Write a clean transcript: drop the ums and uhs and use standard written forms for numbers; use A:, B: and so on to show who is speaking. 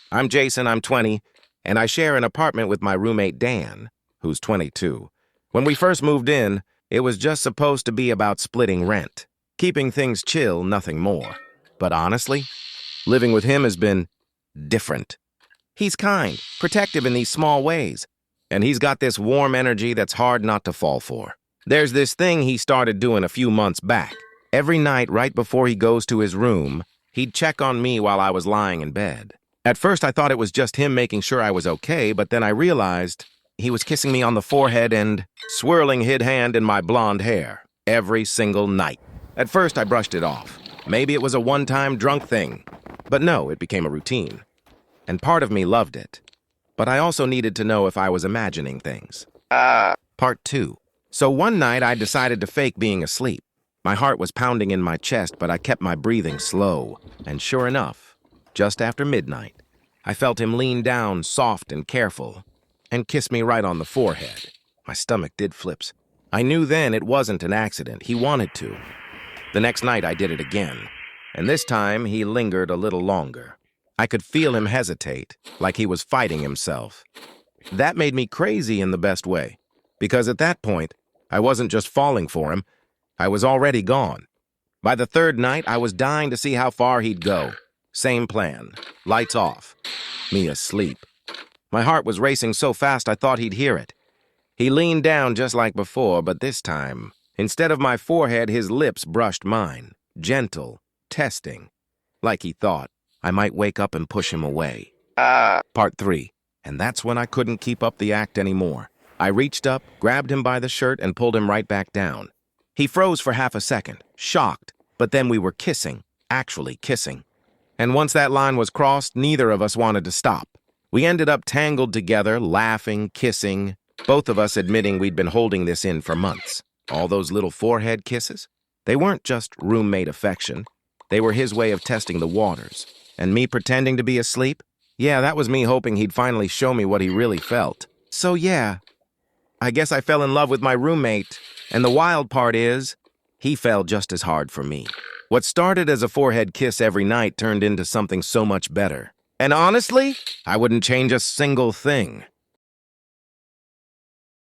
A: I'm Jason, I'm 20, and I share an apartment with my roommate Dan, who's 22. When we first moved in, it was just supposed to be about splitting rent, keeping things chill, nothing more. But honestly, living with him has been different. He's kind, protective in these small ways, and he's got this warm energy that's hard not to fall for. There's this thing he started doing a few months back. Every night right before he goes to his room, he'd check on me while I was lying in bed. At first, I thought it was just him making sure I was okay, but then I realized he was kissing me on the forehead and swirling his hand in my blonde hair every single night. At first, I brushed it off. Maybe it was a one-time drunk thing. But no, it became a routine. And part of me loved it. But I also needed to know if I was imagining things. Part 2. So one night, I decided to fake being asleep. My heart was pounding in my chest, but I kept my breathing slow. And sure enough, just after midnight, I felt him lean down, soft and careful, and kiss me right on the forehead. My stomach did flips. I knew then it wasn't an accident. He wanted to. The next night, I did it again, and this time he lingered a little longer. I could feel him hesitate, like he was fighting himself. That made me crazy in the best way, because at that point, I wasn't just falling for him, I was already gone. By the third night, I was dying to see how far he'd go. Same plan. Lights off. Me asleep. My heart was racing so fast I thought he'd hear it. He leaned down just like before, but this time, instead of my forehead, his lips brushed mine. Gentle, testing. Like he thought I might wake up and push him away. Part 3. And that's when I couldn't keep up the act anymore. I reached up, grabbed him by the shirt, and pulled him right back down. He froze for half a second, shocked, but then we were kissing, actually kissing. And once that line was crossed, neither of us wanted to stop. We ended up tangled together, laughing, kissing, both of us admitting we'd been holding this in for months. All those little forehead kisses? They weren't just roommate affection. They were his way of testing the waters. And me pretending to be asleep? Yeah, that was me hoping he'd finally show me what he really felt. So yeah, I guess I fell in love with my roommate. And the wild part is, he fell just as hard for me. What started as a forehead kiss every night turned into something so much better. And honestly, I wouldn't change a single thing.